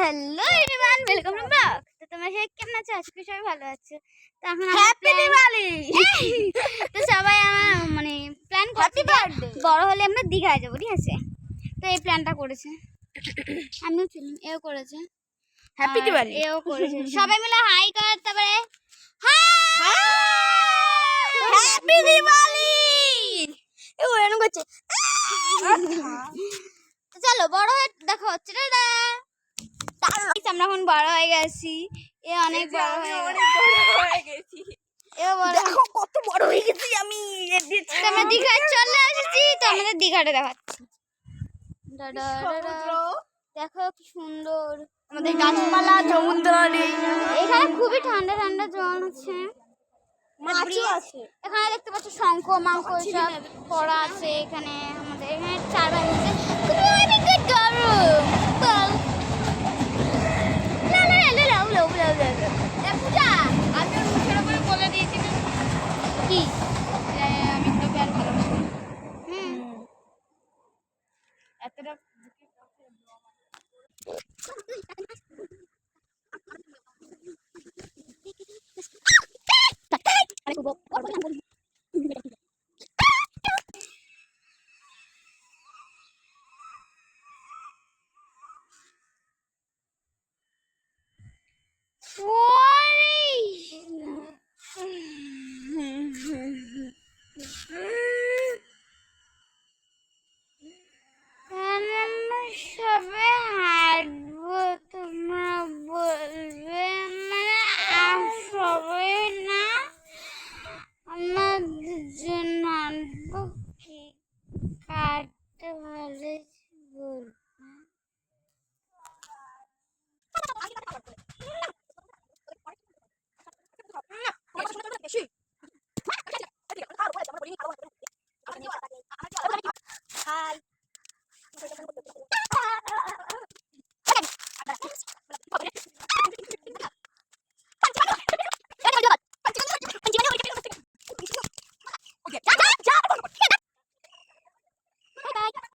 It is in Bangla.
Hello everyone, welcome to blog. তো তোমরা সবাই কেমন আছো? আজকে সবাই ভালো আছে। তো এখন হ্যাপি দিওয়ালি। তো সবাই আমার মানে প্ল্যান করছে বড় হলে আমরা দীঘায় যাবো, ঠিক আছে? তো এই প্ল্যানটা করেছে, আমিও ছিলাম, এও করেছে, হ্যাপি দিওয়ালি। এও করেছে। সবাই মিলে হাই কর, তারপরে হ্যাপি দিওয়ালি। ও এরকম করছে। তো চলো বড় হয়ে দেখা হচ্ছে। আমরা এখন বড় হয়ে গেছি, এ অনেক বড় হয়ে গেছে। দেখো কত বড় হয়ে গেছি আমি। আমরা দীঘায় চলে এসেছি, তো আমাদের দীঘাটা দেখাচ্ছি। দেখো কি সুন্দর আমাদের গাছপালা, সমুদ্র নেই, এখানে খুবই ঠান্ডা ঠান্ডা জল আছে, মাছও আছে। এখানে দেখতে পাচ্ছ শঙ্খ মাংস সব পড়া আছে। এখানে আমাদের এখানে চার ভাই মিলে খুবই গরম বল। পূজা আমি ওর মুখের উপরে বলে দিয়েছি কি আমি তো প্যান ভালোবাসি। এতটা